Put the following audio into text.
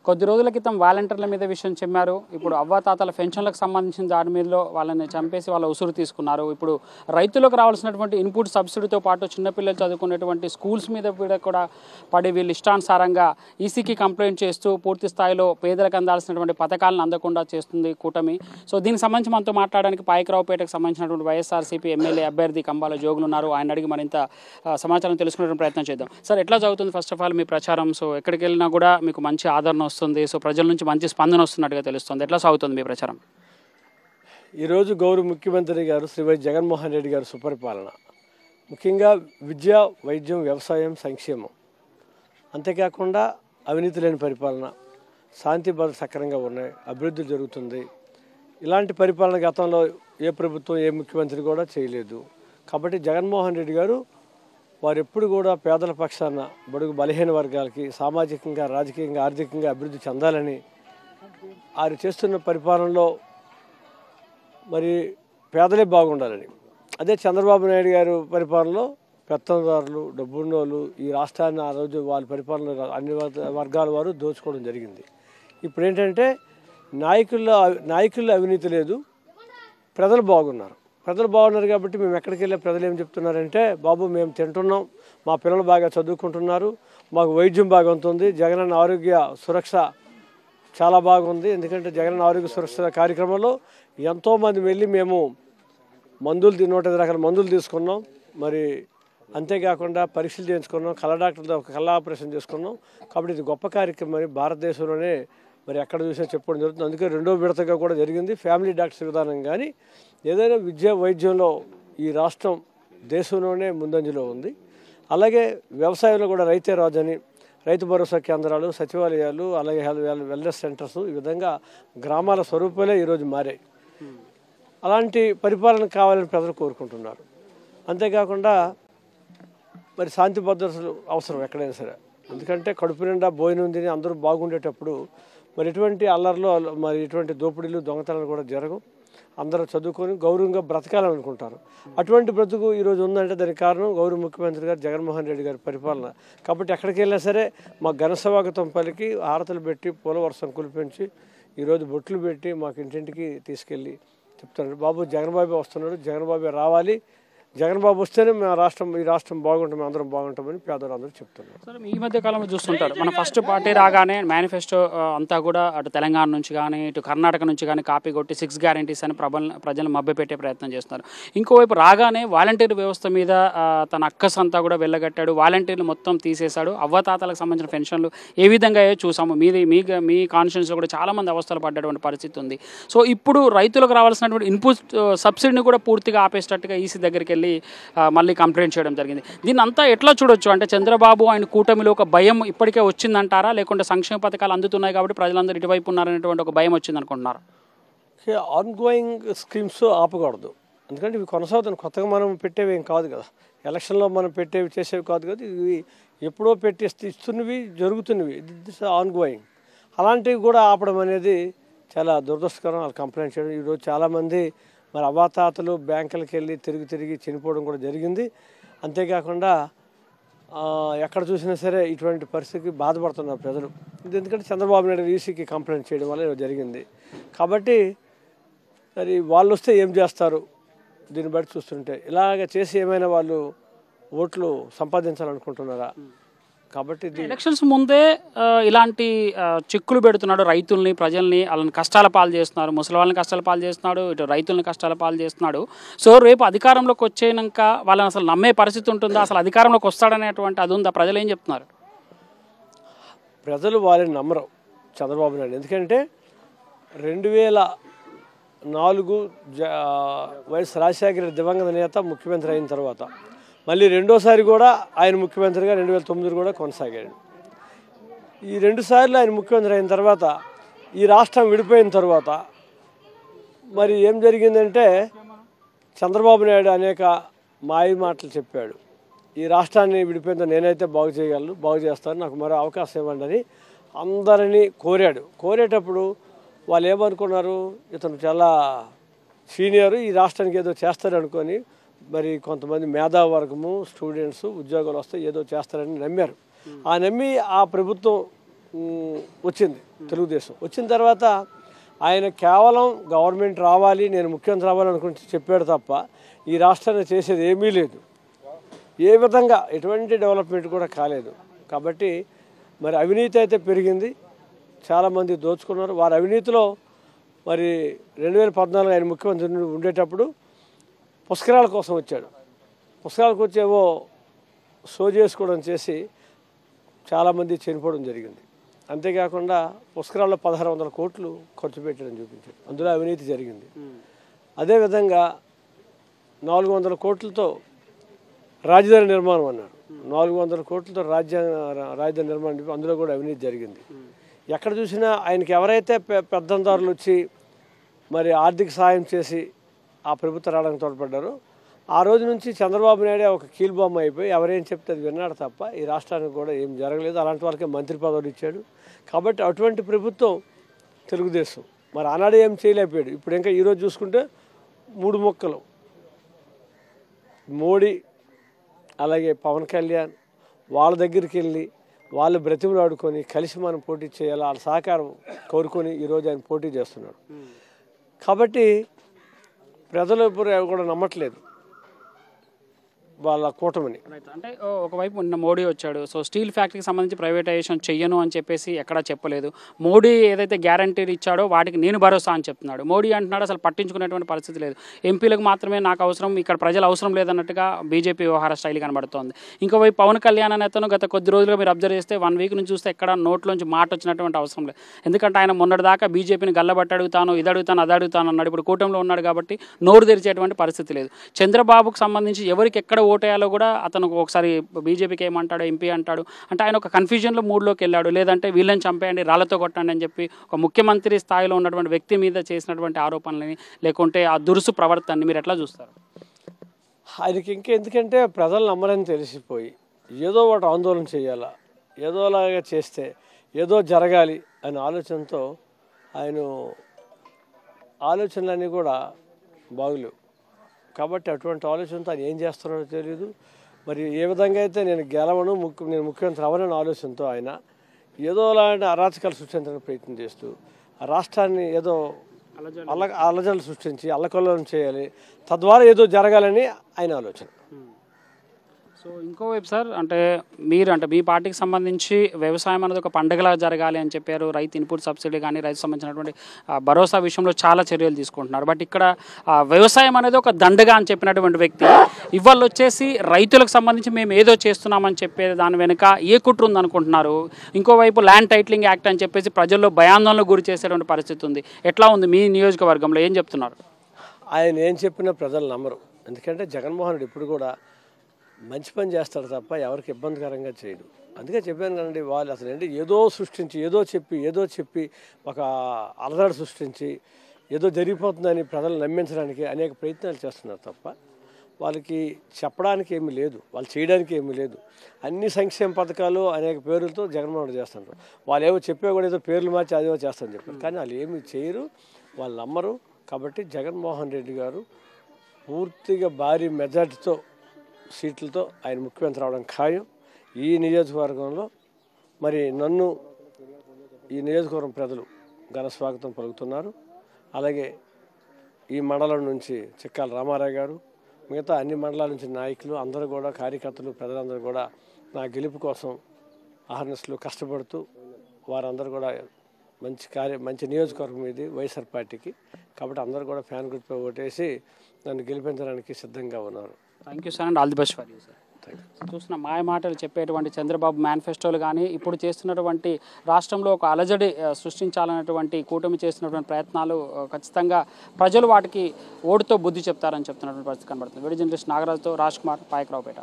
కొద్ది రోజుల క్రితం వాలంటీర్ల మీద విషయం చెప్పారు. ఇప్పుడు అవ్వాతాతల పెన్షన్లకు సంబంధించిన దాని మీదలో వాళ్ళని చంపేసి వాళ్ళ ఉసురు తీసుకున్నారు. ఇప్పుడు రైతులకు రావాల్సినటువంటి ఇన్పుట్ సబ్సిడీతో పాటు చిన్నపిల్లలు చదువుకునేటువంటి స్కూల్స్ మీద కూడా పడి వీళ్ళు ఇష్టానుసారంగా ఈసీకి కంప్లైంట్ చేస్తూ పూర్తి స్థాయిలో పేదలకు అందాల్సినటువంటి పథకాలను అందకుండా చేస్తుంది కూటమి. సో దీనికి సంబంధించి మనతో మాట్లాడడానికి పాయకరావుపేటకు సంబంధించినటువంటి వైఎస్ఆర్సీపీ ఎమ్మెల్యే అభ్యర్థి కంబాల జోగులు ఉన్నారు. ఆయన అడిగి మరింత సమాచారం తెలుసుకునే ప్రయత్నం చేద్దాం. సార్, ఎట్లా జరుగుతుంది ఫస్ట్ ఆఫ్ ఆల్ మీ ప్రచారం? సో ఎక్కడికి వెళ్ళినా కూడా మీకు మంచి ఆదరణ వస్తుంది, సో ప్రజల నుంచి మంచి స్పందన వస్తున్నట్టుగా తెలుస్తుంది. ఎట్లా సాగుతుంది మీ ప్రచారం? ఈరోజు గౌరవ ముఖ్యమంత్రి గారు శ్రీ వై జగన్మోహన్ రెడ్డి గారు సుపరిపాలన, ముఖ్యంగా విద్య, వైద్యం, వ్యవసాయం, సంక్షేమం, అంతేకాకుండా అవినీతి లేని పరిపాలన, శాంతి భద్రత సక్రమంగా ఉన్నాయి, అభివృద్ధి జరుగుతుంది. ఇలాంటి పరిపాలన గతంలో ఏ ప్రభుత్వం ఏ ముఖ్యమంత్రి కూడా చేయలేదు. కాబట్టి జగన్మోహన్ రెడ్డి గారు వారు ఎప్పుడు కూడా పేదల పక్షాన, బడుగు బలహీన వర్గాలకి సామాజికంగా, రాజకీయంగా, ఆర్థికంగా అభివృద్ధి చెందాలని వారు చేస్తున్న పరిపాలనలో మరి పేదలే బాగుండాలని. అదే చంద్రబాబు నాయుడు గారు పరిపాలనలో పెత్తందారులు, డబ్బున్నోళ్ళు ఈ రాష్ట్రాన్ని ఆ రోజు వాళ్ళ పరిపాలన అన్ని వర్గాల వారు దోచుకోవడం జరిగింది. ఇప్పుడు ఏంటంటే నాయకుల్లో అవినీతి లేదు, ప్రజలు బాగున్నారు. ప్రజలు బాగున్నారు కాబట్టి మేము ఎక్కడికి వెళ్ళే ప్రజలు ఏం చెప్తున్నారంటే, బాబు మేము తింటున్నాం, మా పిల్లలు బాగా చదువుకుంటున్నారు, మాకు వైద్యం బాగా ఉంటుంది, జగనన్న ఆరోగ్య సురక్ష చాలా బాగుంది. ఎందుకంటే జగనన్న ఆరోగ్య సురక్ష కార్యక్రమంలో ఎంతోమంది వెళ్ళి మేము మందులు 105 రకాల మందులు తీసుకున్నాం. మరి అంతేకాకుండా పరీక్షలు చేయించుకున్నాం, కళ్ళ డాక్టర్తో ఒక కళ్ళ ఆపరేషన్ చేసుకున్నాం. కాబట్టి ఇది గొప్ప కార్యక్రమం. మరి భారతదేశంలోనే మరి ఎక్కడ చూసినా చెప్పుకోవడం జరుగుతుంది. అందుకే 2వ విడతగా కూడా జరిగింది ఫ్యామిలీ డాక్టర్స్ విధానం. కానీ ఏదైనా విద్య, వైద్యంలో ఈ రాష్ట్రం దేశంలోనే ముందంజలో ఉంది. అలాగే వ్యవసాయంలో కూడా రైతే రాజని, రైతు భరోసా కేంద్రాలు, సచివాలయాలు, అలాగే వెల్నెస్ సెంటర్స్, ఈ విధంగా గ్రామాల స్వరూపాలే ఈరోజు మారాయి. అలాంటి పరిపాలన కావాలని ప్రజలు కోరుకుంటున్నారు. అంతేకాకుండా మరి శాంతి భద్రతలు అవసరం ఎక్కడైనా సరే. ఎందుకంటే కడుపు నిండా భోజనం తిని అందరూ బాగుండేటప్పుడు మరి ఎటువంటి అల్లర్లు, మరి ఎటువంటి దోపిడీలు, దొంగతనాలు కూడా జరగవు. అందరూ చదువుకొని గౌరవంగా బ్రతకాలనుకుంటారు. అటువంటి బ్రతుకు ఈరోజు ఉందంటే దానికి కారణం గౌరవ ముఖ్యమంత్రి గారు జగన్మోహన్ రెడ్డి గారి పరిపాలన. కాబట్టి ఎక్కడికి వెళ్ళినా సరే మా ఘన స్వాగతం పలికి, హారతలు పెట్టి, పూల వర్షం కులిపించి, ఈరోజు బొట్లు పెట్టి మాకు ఇంటింటికి తీసుకెళ్ళి చెప్తున్నారు, బాబు జగన్బాబు వస్తున్నాడు, జగన్బాబు రావాలి, జగన్బాబు వస్తేనే ఈ రాష్ట్రం బాగుంటాం, అందరం బాగుంటామని పేదవాళ్ళందరూ చెప్తున్నారు. సార్, ఈ మధ్య కాలంలో చూస్తుంటారు, మన ఫస్ట్ పార్టీ రాగానే మేనిఫెస్టో అంతా కూడా అటు తెలంగాణ నుంచి కానీ ఇటు కర్ణాటక నుంచి కానీ కాపీ కొట్టి 6 గ్యారెంటీస్ అని ప్రజలను మభ్యపెట్టే ప్రయత్నం చేస్తున్నారు. ఇంకోవైపు రాగానే వాలంటీర్ వ్యవస్థ మీద తన అక్కస్ అంతా కూడా వెళ్ళగట్టాడు, వాలంటీర్లు మొత్తం తీసేశాడు. అవ్వతాతలకు సంబంధించిన పెన్షన్లు ఏ విధంగా చూసాము, మీ కాన్స్టిట్యూన్సీలో కూడా చాలామంది అవస్థలు పడ్డటువంటి పరిస్థితి ఉంది. సో ఇప్పుడు రైతులకు రావాల్సినటువంటి ఇన్పుట్ సబ్సిడీని కూడా పూర్తిగా ఆపేసేటట్టుగా ఈసీ దగ్గరికి మళ్ళీ కంప్లైంట్ చేయడం జరిగింది. దీన్ని అంతా ఎట్లా చూడొచ్చు? అంటే చంద్రబాబు ఆయన కూటమిలో ఒక భయం ఇప్పటికే వచ్చిందంటారా, లేకుంటే సంక్షేమ పథకాలు అందుతున్నాయి కాబట్టి ప్రజలందరూ ఇటువైపు ఉన్నారనేటువంటి ఒక భయం వచ్చింది అనుకుంటున్నారు? ఆన్ గోయింగ్ స్కీమ్స్ ఆపకూడదు. ఎందుకంటే ఇవి కొనసాగుతుంది, కొత్తగా మనం పెట్టేవి ఏం కాదు కదా, ఎలక్షన్లో మనం పెట్టేవి చేసేవి కాదు కదా, ఇవి ఎప్పుడో ఇస్తున్నవి జరుగుతున్నవి, దిస్ ఆన్ గోయింగ్. అలాంటివి కూడా ఆపడం అనేది చాలా దురదృష్టకరం. వాళ్ళు కంప్లైంట్ చేయడం, ఈరోజు చాలామంది మరి అవ్వాతాతలు బ్యాంకులకు వెళ్ళి తిరిగి చనిపోవడం కూడా జరిగింది. అంతేకాకుండా ఎక్కడ చూసినా సరే ఇటువంటి పరిస్థితికి బాధపడుతున్నారు ప్రజలు. ఎందుకంటే చంద్రబాబు నాయుడు ఈసీకి కంప్లైంట్ చేయడం వల్ల ఇలా జరిగింది. కాబట్టి మరి వాళ్ళు వస్తే ఏం చేస్తారు, దీన్ని బట్టి చూస్తుంటే ఇలాగ చేసి ఏమైనా వాళ్ళు ఓట్లు సంపాదించాలనుకుంటున్నారా? కాబట్టి ఎలక్షన్స్ ముందే ఇలాంటి చిక్కులు పెడుతున్నాడు రైతుల్ని, ప్రజల్ని, వాళ్ళని కష్టాల పాలు చేస్తున్నారు, ముసలి వాళ్ళని కష్టాల పాలు చేస్తున్నాడు, ఇటు రైతుల్ని కష్టాల పాలు చేస్తున్నాడు. సో రేపు అధికారంలోకి వచ్చేనాక వాళ్ళని అసలు నమ్మే పరిస్థితి ఉంటుందా, అసలు అధికారంలోకి వస్తాడనేటువంటి అది ఉందా? ప్రజలు ఏం చెప్తున్నారు? ప్రజలు వాళ్ళని నమ్మరు చంద్రబాబు నాయుడు. ఎందుకంటే 2004 వైఎస్ రాజశేఖర రెడ్డి దివంగత నేత ముఖ్యమంత్రి అయిన తర్వాత మళ్ళీ రెండోసారి కూడా ఆయన ముఖ్యమంత్రిగా 2009 కూడా కొనసాగాడు. ఈ 2 సార్లు ఆయన ముఖ్యమంత్రి అయిన తర్వాత ఈ రాష్ట్రం విడిపోయిన తర్వాత మరి ఏం జరిగిందంటే చంద్రబాబు నాయుడు అనేక మాయ మాటలు చెప్పాడు. ఈ రాష్ట్రాన్ని విడిపోయిందో నేనైతే బాగు చేయగలను, బాగు చేస్తాను, నాకు మరో అవకాశం ఇవ్వండి అని అందరినీ కోరేటప్పుడు వాళ్ళు ఏమనుకున్నారు, ఇతను చాలా సీనియరు, ఈ రాష్ట్రానికి ఏదో చేస్తారనుకొని మరి కొంతమంది మేధావర్గము, స్టూడెంట్స్, ఉద్యోగాలు వస్తే ఏదో చేస్తారని నమ్మారు. ఆ నమ్మి ఆ ప్రభుత్వం వచ్చింది తెలుగుదేశం. వచ్చిన తర్వాత ఆయన కేవలం గవర్నమెంట్ రావాలి, నేను ముఖ్యమంత్రి రావాలనుకుంటే చెప్పాడు తప్ప ఈ రాష్ట్రాన్ని చేసేది ఏమీ లేదు. ఏ విధంగా ఎటువంటి డెవలప్మెంట్ కూడా కాలేదు. కాబట్టి మరి అవినీతి అయితే పెరిగింది, చాలామంది దోచుకున్నారు. వారి అవినీతిలో మరి 2014 ఆయన ముఖ్యమంత్రి ఉండేటప్పుడు పుష్కరాల కోసం వచ్చాడు. పుష్కరాలకు వచ్చేవో షో చేసుకోవడం చేసి చాలామంది చనిపోవడం జరిగింది. అంతేకాకుండా పుష్కరాల్లో 1600 కోట్లు ఖర్చు పెట్టడం చూపించాడు, అందులో అవినీతి జరిగింది. అదేవిధంగా 400 కోట్లతో రాజధాని నిర్మాణం అన్నారు. 400 కోట్లతో రాజధాని నిర్మాణం, అందులో కూడా అవినీతి జరిగింది. ఎక్కడ చూసినా ఆయనకి ఎవరైతే పెద్దందారులు వచ్చి మరి ఆర్థిక సహాయం చేసి ఆ ప్రభుత్వం రావడానికి తోడ్పడ్డారో ఆ రోజు నుంచి చంద్రబాబు నాయుడు ఒక కీలుబొమ్మ అయిపోయి ఎవరేం చెప్తే అది విన్నాడు తప్ప ఈ రాష్ట్రానికి కూడా ఏం జరగలేదు. అలాంటి వాళ్ళకే మంత్రి పదవులు ఇచ్చాడు. కాబట్టి అటువంటి ప్రభుత్వం తెలుగుదేశం. మరి ఆనాడు ఏం చేయలేకపోయాడు. ఇప్పుడు ఇంకా ఈరోజు చూసుకుంటే 3 ముక్కలు, మోడీ అలాగే పవన్ కళ్యాణ్ వాళ్ళ దగ్గరికి వెళ్ళి వాళ్ళు బ్రతిమలు ఆడుకొని కలిసి మనం పోటీ చేయాలి, వాళ్ళ సహకారం కోరుకొని ఈరోజు ఆయన పోటీ చేస్తున్నాడు. కాబట్టి ప్రజలు ఇప్పుడు కూడా నమ్మట్లేదు వాళ్ళ కూటమిని. అంటే ఒకవైపు నిన్న మోడీ వచ్చాడు, సో స్టీల్ ఫ్యాక్టరీకి సంబంధించి ప్రైవేటైజేషన్ చెయ్యను అని చెప్పేసి ఎక్కడా చెప్పలేదు. మోడీ ఏదైతే గ్యారంటీలు ఇచ్చాడో వాటికి నేను భరోసా అని చెప్తున్నాడు. మోడీ అంటున్నాడు అసలు పట్టించుకునేటువంటి పరిస్థితి లేదు, ఎంపీలకు మాత్రమే నాకు అవసరం, ఇక్కడ ప్రజలు అవసరం లేదన్నట్టుగా బీజేపీ వ్యవహార స్టైల్ కనబడుతోంది. ఇంకోవైపు పవన్ కళ్యాణ్ నేతను గత కొద్ది రోజులుగా మీరు అబ్జర్వ్ చేస్తే 1 వీక్ నుంచి చూస్తే ఎక్కడ నోట్లోంచి మాట వచ్చినటువంటి అవసరం లేదు. ఎందుకంటే ఆయన మొన్నటిదాకా బీజేపీని గల్లబట్టి అడుగుతాను, ఇది అడుగుతాను, అది అడుగుతాను అన్నాడు. ఇప్పుడు కూటమిలో ఉన్నాడు కాబట్టి నోరు తెరిచేటువంటి పరిస్థితి లేదు. చంద్రబాబుకు సంబంధించి ఎవరికి ఎక్కడ ఓటేయాలో కూడా అతను ఒకసారి బీజేపీకి ఏమంటాడు, ఎంపీ అంటాడు. అంటే ఆయన ఒక కన్ఫ్యూజన్లో మూడ్లోకి వెళ్ళాడు. లేదంటే వీళ్ళని చంపేయండి, రాళ్లతో కొట్టండి అని చెప్పి ఒక ముఖ్యమంత్రి స్థాయిలో ఉన్నటువంటి వ్యక్తి మీద చేసినటువంటి ఆరోపణలని, లేకుంటే ఆ దురుసు ప్రవర్తనని మీరు ఎట్లా చూస్తారు? ఆయనకి ఎందుకంటే ప్రజలు నమ్మరని తెలిసిపోయి ఏదో ఒకటి ఆందోళన చేయాలా, ఏదోలాగా చేస్తే ఏదో జరగాలి అనే ఆలోచనతో ఆయన ఆలోచనలన్నీ కూడా బాగులేవు. కాబట్టి అటువంటి ఆలోచనతో ఆయన ఏం చేస్తున్నాడో తెలియదు. మరి ఏ విధంగా అయితే నేను గెలవను, నేను ముఖ్యమంత్రి అవ్వనని ఆలోచనతో ఆయన ఏదో అలాంటి అరాచకాలు సృష్టించడానికి ప్రయత్నం చేస్తూ ఆ రాష్ట్రాన్ని ఏదో అలజడులు సృష్టించి అల్లకల్లోలం చేయాలి, తద్వారా ఏదో జరగాలని ఆయన ఆలోచన. సో ఇంకోవైపు సార్, అంటే మీరు అంటే మీ పార్టీకి సంబంధించి వ్యవసాయం అనేది ఒక పండుగలా జరగాలి అని చెప్పారు. రైతు ఇన్పుట్ సబ్సిడీ కానీ రైతు సంబంధించినటువంటి భరోసా విషయంలో చాలా చర్యలు తీసుకుంటున్నారు. బట్ ఇక్కడ వ్యవసాయం అనేది ఒక దండగా అని చెప్పినటువంటి వ్యక్తి ఇవాళ వచ్చేసి రైతులకు సంబంధించి మేము ఏదో చేస్తున్నామని చెప్పే దాని వెనుక ఏ కుట్ర ఉందనుకుంటున్నారు? ఇంకోవైపు ల్యాండ్ టైటిలింగ్ యాక్ట్ అని చెప్పేసి ప్రజల్లో భయాందోళనకు గురి చేసేటువంటి పరిస్థితి ఉంది. ఎట్లా ఉంది మీ నియోజకవర్గంలో, ఏం చెప్తున్నారు? ఆయన ఏం చెప్పినా ప్రజలు నమ్మరు. ఎందుకంటే జగన్మోహన్ రెడ్డి ఇప్పుడు కూడా మంచి పని చేస్తాడు తప్ప ఎవరికి ఇబ్బందికరంగా చేయడు. అందుకే చెప్పాను కదండి, వాళ్ళు అసలు ఏంటి ఏదో సృష్టించి ఏదో చెప్పి ఒక అలజడి సృష్టించి ఏదో జరిగిపోతుందని ప్రజలు నమ్మించడానికి అనేక ప్రయత్నాలు చేస్తున్నారు తప్ప వాళ్ళకి చెప్పడానికి ఏమీ లేదు, వాళ్ళు చేయడానికి ఏమీ లేదు. అన్ని సంక్షేమ పథకాలు అనేక పేర్లతో జగన్మోహన్ రెడ్డి చేస్తుంటారు. వాళ్ళు ఏవో చెప్పే కూడా ఏదో పేర్లు మార్చి అదేవో చేస్తారని చెప్పారు, కానీ వాళ్ళు ఏమీ చేయరు, వాళ్ళు నమ్మరు. కాబట్టి జగన్మోహన్ రెడ్డి గారు పూర్తిగా భారీ మెజార్టీతో సీట్లతో ఆయన ముఖ్యమంత్రి అవడం ఖాయం. ఈ నియోజకవర్గంలో మరి నన్ను ఈ నియోజకవర్గం ప్రజలు ఘన స్వాగతం పలుకుతున్నారు. అలాగే ఈ మండలం నుంచి చిక్కాల రామారావు గారు, మిగతా అన్ని మండలాల నుంచి నాయకులు అందరూ కూడా, కార్యకర్తలు, ప్రజలందరూ కూడా నా గెలుపు కోసం అహర్నిశలు కష్టపడుతూ వారందరూ కూడా మంచి నియోజకవర్గం ఇది వైఎస్ఆర్ పార్టీకి. కాబట్టి అందరూ కూడా ఫ్యాన్ గుర్తుపై ఓటేసి నన్ను గెలిపించడానికి సిద్ధంగా ఉన్నారు. Thank you sir and all the best for you sir. చూసిన మాయ మాటలు చెప్పేటువంటి చంద్రబాబు మేనిఫెస్టోలు కానీ ఇప్పుడు చేస్తున్నటువంటి రాష్ట్రంలో ఒక అలజడి సృష్టించాలనేటువంటి కూటమి చేస్తున్నటువంటి ప్రయత్నాలు ఖచ్చితంగా ప్రజలు వాటికి ఓటుతో బుద్ధి చెప్తారని చెప్తున్నటువంటి పరిస్థితి కనబడుతుంది. వీడియో జర్నలిస్ట్ నాగరాజుతో రాజ్ కుమార్, పాయకరావుపేట.